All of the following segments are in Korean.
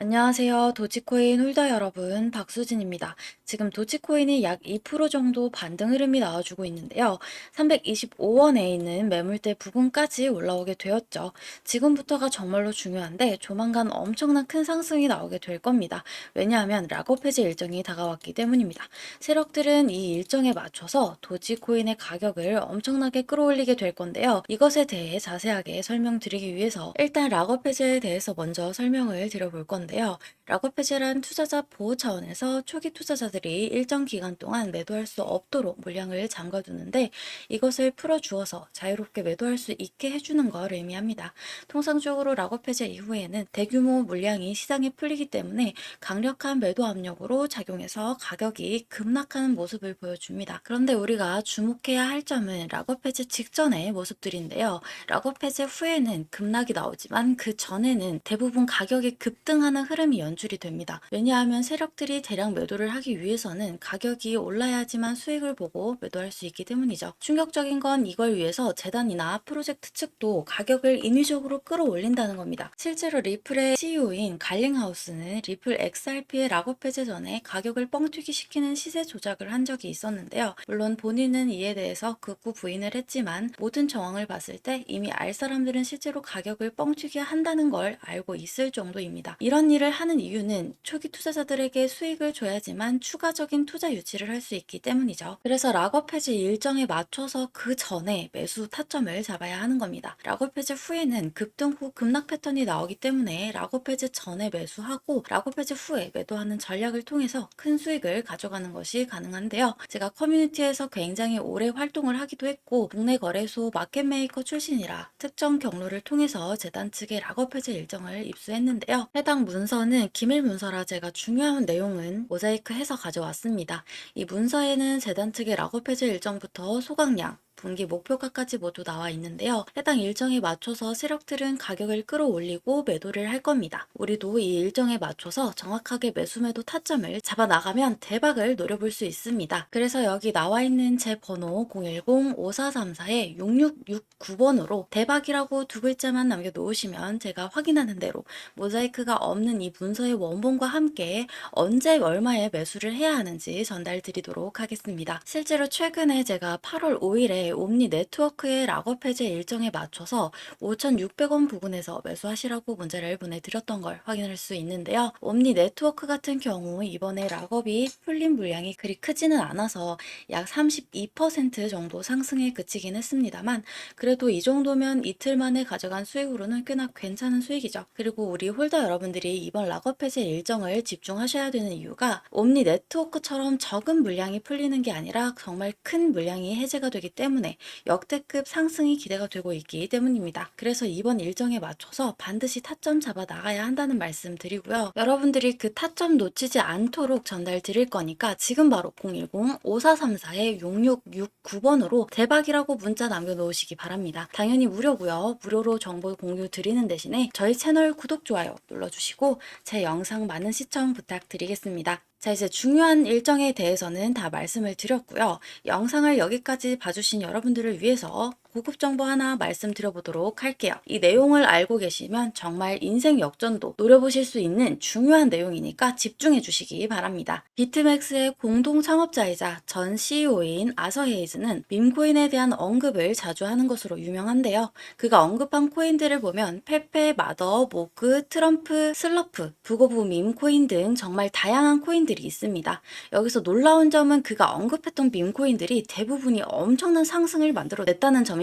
안녕하세요. 도치코인 홀더 여러분, 박수진입니다. 지금 도치코인이 약 2% 정도 반등 흐름이 나와주고 있는데요. 325원에 있는 매물대 부근까지 올라오게 되었죠. 지금부터가 정말로 중요한데 조만간 엄청난 큰 상승이 나오게 될 겁니다. 왜냐하면 락업 해제 일정이 다가왔기 때문입니다. 세력들은 이 일정에 맞춰서 도치코인의 가격을 엄청나게 끌어올리게 될 건데요. 이것에 대해 자세하게 설명드리기 위해서 일단 락업 해제에 대해서 먼저 설명을 드려볼 건데요. 락업 해제란 투자자 보호 차원에서 초기 투자자들이 일정 기간 동안 매도할 수 없도록 물량을 잠가두는데 이것을 풀어주어서 자유롭게 매도할 수 있게 해주는 걸 의미합니다. 통상적으로 락업 해제 이후에는 대규모 물량이 시장에 풀리기 때문에 강력한 매도 압력으로 작용해서 가격이 급락하는 모습을 보여줍니다. 그런데 우리가 주목해야 할 점은 락업 해제 직전의 모습들인데요. 락업 해제 후에는 급락이 나오지만 그 전에는 대부분 가격이 급등하는 흐름이 연출이 됩니다. 왜냐하면 세력들이 대량 매도를 하기 위해서는 가격이 올라야지만 수익을 보고 매도할 수 있기 때문이죠. 충격적인 건 이걸 위해서 재단이나 프로젝트 측도 가격을 인위적으로 끌어올린다는 겁니다. 실제로 리플의 CEO인 갈링하우스는 리플 XRP의 락업 해제 전에 가격을 뻥튀기 시키는 시세 조작을 한 적이 있었는데요. 물론 본인은 이에 대해서 극구 부인을 했지만 모든 정황을 봤을 때 이미 알 사람들은 실제로 가격을 뻥튀기 한다는 걸 알고 있을 정도입니다. 이런 일을 하는 이유는 초기 투자자들에게 수익을 줘야지만 추가적인 투자 유치를 할 수 있기 때문이죠. 그래서 락업 해제 일정에 맞춰서 그 전에 매수 타점을 잡아야 하는 겁니다. 락업 해제 후에는 급등 후 급락 패턴이 나오기 때문에 락업 해제 전에 매수하고 락업 해제 후에 매도하는 전략을 통해서 큰 수익을 가져가는 것이 가능한데요. 제가 커뮤니티에서 굉장히 오래 활동을 하기도 했고 국내 거래소 마켓메이커 출신이라 특정 경로를 통해서 재단 측의 락업 해제 일정을 입수했는데요. 해당 문서는 기밀 문서라 제가 중요한 내용은 모자이크해서 가져왔습니다. 이 문서에는 재단 측의 락업 해제 일정부터 소각량, 분기 목표가까지 모두 나와 있는데요. 해당 일정에 맞춰서 세력들은 가격을 끌어올리고 매도를 할 겁니다. 우리도 이 일정에 맞춰서 정확하게 매수 매도 타점을 잡아 나가면 대박을 노려볼 수 있습니다. 그래서 여기 나와 있는 제 번호 010-5434-6669번으로 대박이라고 두 글자만 남겨놓으시면 제가 확인하는 대로 모자이크가 없는 이 문서의 원본과 함께 언제 얼마에 매수를 해야 하는지 전달 드리도록 하겠습니다. 실제로 최근에 제가 8월 5일에 옴니 네트워크의 락업 해제 일정에 맞춰서 5,600원 부근에서 매수하시라고 문제를 보내드렸던 걸 확인할 수 있는데요. 옴니 네트워크 같은 경우 이번에 락업이 풀린 물량이 그리 크지는 않아서 약 32% 정도 상승에 그치긴 했습니다만 그래도 이 정도면 이틀 만에 가져간 수익으로는 꽤나 괜찮은 수익이죠. 그리고 우리 홀더 여러분들이 이번 락업 해제 일정을 집중하셔야 되는 이유가 옴니 네트워크처럼 적은 물량이 풀리는 게 아니라 정말 큰 물량이 해제가 되기 때문에 역대급 상승이 기대가 되고 있기 때문입니다. 그래서 이번 일정에 맞춰서 반드시 타점 잡아 나가야 한다는 말씀 드리고요. 여러분들이 그 타점 놓치지 않도록 전달 드릴 거니까 지금 바로 010-5434-6669번으로 대박이라고 문자 남겨놓으시기 바랍니다. 당연히 무료고요. 무료로 정보 공유 드리는 대신에 저희 채널 구독, 좋아요 눌러주시고 제 영상 많은 시청 부탁드리겠습니다. 자, 이제 중요한 일정에 대해서는 다 말씀을 드렸고요. 영상을 여기까지 봐주신 여러분들을 위해서 고급 정보 하나 말씀드려보도록 할게요. 이 내용을 알고 계시면 정말 인생 역전도 노려보실 수 있는 중요한 내용이니까 집중해 주시기 바랍니다. 비트맥스의 공동 창업자이자 전 CEO인 아서 헤이즈는 밈코인에 대한 언급을 자주 하는 것으로 유명한데요. 그가 언급한 코인들을 보면 페페, 마더, 모그, 트럼프, 슬러프, 부고부 밈코인 등 정말 다양한 코인들이 있습니다. 여기서 놀라운 점은 그가 언급했던 밈코인들이 대부분이 엄청난 상승을 만들어냈다는 점입니다.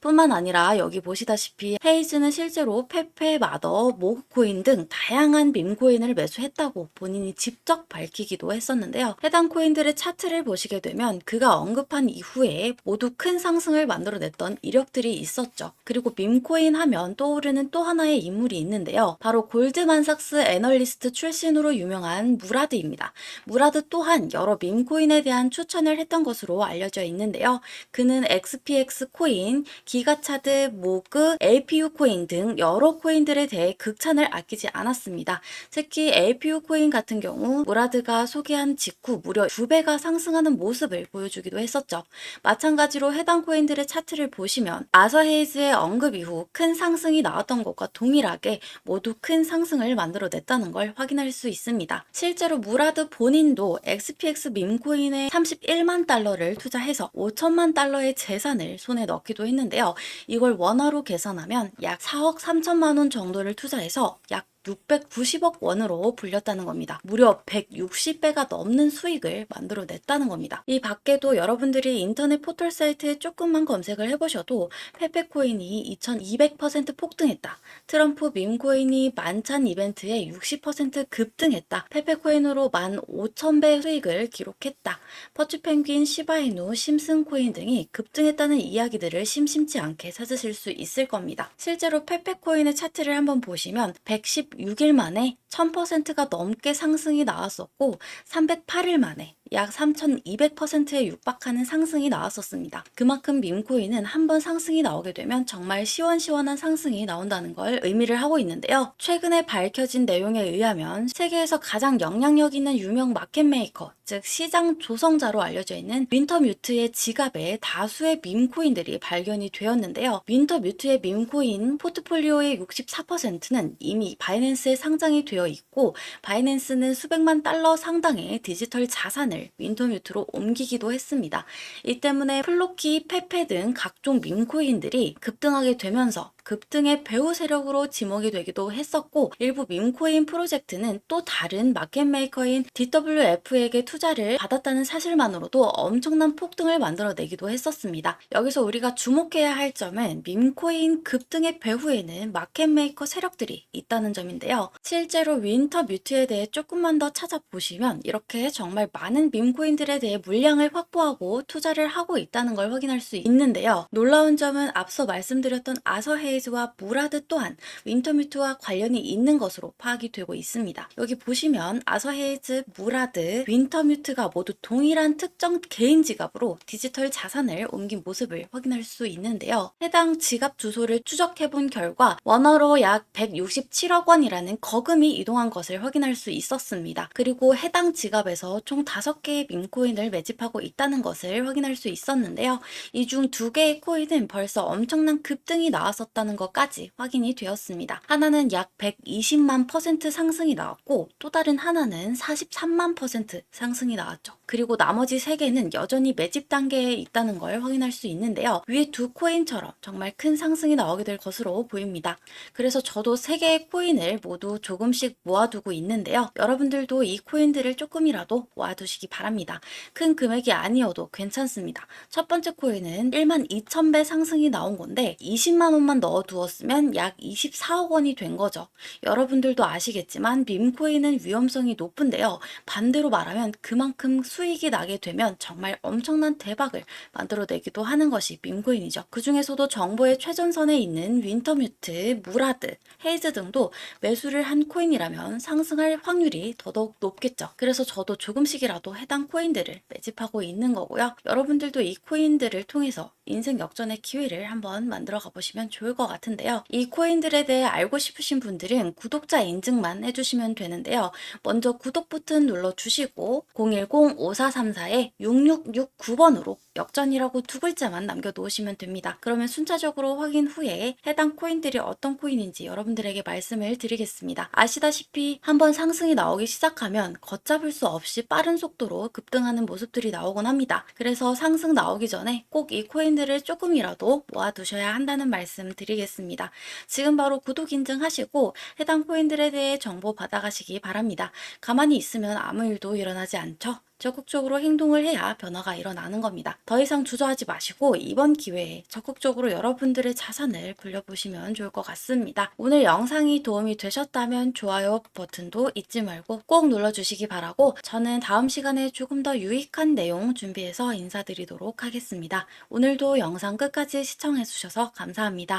뿐만 아니라 여기 보시다시피 헤이즈는 실제로 페페, 마더, 모그코인 등 다양한 밈코인을 매수했다고 본인이 직접 밝히기도 했었는데요. 해당 코인들의 차트를 보시게 되면 그가 언급한 이후에 모두 큰 상승을 만들어냈던 이력들이 있었죠. 그리고 밈코인 하면 떠오르는 또 하나의 인물이 있는데요. 바로 골드만삭스 애널리스트 출신으로 유명한 무라드입니다. 무라드 또한 여러 밈코인에 대한 추천을 했던 것으로 알려져 있는데요. 그는 XPX 코인, 기가차드, 모그, LPU 코인 등 여러 코인들에 대해 극찬을 아끼지 않았습니다. 특히 LPU 코인 같은 경우 무라드가 소개한 직후 무려 2배가 상승하는 모습을 보여주기도 했었죠. 마찬가지로 해당 코인들의 차트를 보시면 아서 헤이즈의 언급 이후 큰 상승이 나왔던 것과 동일하게 모두 큰 상승을 만들어냈다는 걸 확인할 수 있습니다. 실제로 무라드 본인도 XPX 밈코인에 31만 달러를 투자해서 5천만 달러의 재산을 손에 넣기도 했는데요. 이걸 원화로 계산하면 약 4억 3천만 원 정도를 투자해서 약 690억 원으로 불렸다는 겁니다. 무려 160배가 넘는 수익을 만들어냈다는 겁니다. 이 밖에도 여러분들이 인터넷 포털 사이트에 조금만 검색을 해보셔도 페페코인이 2200% 폭등했다. 트럼프 밈코인이 만찬 이벤트에 60% 급등했다. 페페코인으로 15,000배 수익을 기록했다. 퍼치펭귄, 시바이누, 심슨코인 등이 급등했다는 이야기들을 심심치 않게 찾으실 수 있을 겁니다. 실제로 페페코인의 차트를 한번 보시면 116일 만에 1000%가 넘게 상승이 나왔었고 308일 만에 약 3200%에 육박하는 상승이 나왔었습니다. 그만큼 밈코인은 한번 상승이 나오게 되면 정말 시원시원한 상승이 나온다는 걸 의미를 하고 있는데요. 최근에 밝혀진 내용에 의하면 세계에서 가장 영향력 있는 유명 마켓메이커, 즉 시장 조성자로 알려져 있는 윈터뮤트의 지갑에 다수의 밈코인들이 발견이 되었는데요. 윈터뮤트의 밈코인 포트폴리오의 64%는 이미 바이낸스에 상장이 되어 있고 바이낸스는 수백만 달러 상당의 디지털 자산을 윈터뮤트로 옮기기도 했습니다. 이 때문에 플로키, 페페 등 각종 밈코인들이 급등하게 되면서 급등의 배후 세력으로 지목이 되기도 했었고 일부 밈코인 프로젝트는 또 다른 마켓메이커인 DWF에게 투자를 받았다는 사실만으로도 엄청난 폭등을 만들어내기도 했었습니다. 여기서 우리가 주목해야 할 점은 밈코인 급등의 배후에는 마켓메이커 세력들이 있다는 점인데요. 실제로 윈터뮤트에 대해 조금만 더 찾아보시면 이렇게 정말 많은 밈코인들에 대해 물량을 확보하고 투자를 하고 있다는 걸 확인할 수 있는데요. 놀라운 점은 앞서 말씀드렸던 아서 헤이즈와 무라드 또한 윈터뮤트와 관련이 있는 것으로 파악이 되고 있습니다. 여기 보시면 아서 헤이즈, 무라드, 윈터뮤트가 모두 동일한 특정 개인 지갑으로 디지털 자산을 옮긴 모습을 확인할 수 있는데요. 해당 지갑 주소를 추적해 본 결과 원화로 약 167억 원이라는 거금이 이동한 것을 확인할 수 있었습니다. 그리고 해당 지갑에서 총 5개의 밈코인을 매집하고 있다는 것을 확인할 수 있었는데요. 이 중 2개의 코인은 벌써 엄청난 급등이 나왔었다는 것까지 확인이 되었습니다. 하나는 약 120만 % 상승이 나왔고 또 다른 하나는 43만 % 상승이 나왔죠. 그리고 나머지 3개는 여전히 매집 단계에 있다는 걸 확인할 수 있는데요. 위에 두 코인처럼 정말 큰 상승이 나오게 될 것으로 보입니다. 그래서 저도 3개의 코인을 모두 조금씩 모아두고 있는데요. 여러분들도 이 코인들을 조금이라도 모아두시기 바랍니다. 큰 금액이 아니어도 괜찮습니다. 첫 번째 코인은 12,000배 상승이 나온 건데 20만 원만 넣어두었으면 약 24억 원이 된 거죠. 여러분들도 아시겠지만 밈코인은 위험성이 높은데요. 반대로 말하면 그만큼 수익이 나게 되면 정말 엄청난 대박을 만들어내기도 하는 것이 밈코인이죠. 그 중에서도 정보의 최전선에 있는 윈터뮤트, 무라드, 헤이즈 등도 매수를 한 코인이라면 상승할 확률이 더더욱 높겠죠. 그래서 저도 조금씩이라도 해당 코인들을 매집하고 있는 거고요. 여러분들도 이 코인들을 통해서 인생 역전의 기회를 한번 만들어 가보시면 좋을 것 같은데요. 이 코인들에 대해 알고 싶으신 분들은 구독자 인증만 해주시면 되는데요. 먼저 구독 버튼 눌러주시고 010-5434-6669번으로 역전이라고 2글자만 남겨놓으시면 됩니다. 그러면 순차적으로 확인 후에 해당 코인들이 어떤 코인인지 여러분들에게 말씀을 드리겠습니다. 아시다시피 한번 상승이 나오기 시작하면 걷잡을 수 없이 빠른 속도로 급등하는 모습들이 나오곤 합니다. 그래서 상승 나오기 전에 꼭 이 코인들을 조금이라도 모아두셔야 한다는 말씀 드리겠습니다. 지금 바로 구독 인증하시고 해당 코인들에 대해 정보 받아가시기 바랍니다. 가만히 있으면 아무 일도 일어나지 않죠. 적극적으로 행동을 해야 변화가 일어나는 겁니다. 더 이상 주저하지 마시고 이번 기회에 적극적으로 여러분들의 자산을 불려보시면 좋을 것 같습니다. 오늘 영상이 도움이 되셨다면 좋아요 버튼도 잊지 말고 꼭 눌러주시기 바라고 저는 다음 시간에 조금 더 유익한 내용 준비해서 인사드리도록 하겠습니다. 오늘도 영상 끝까지 시청해주셔서 감사합니다.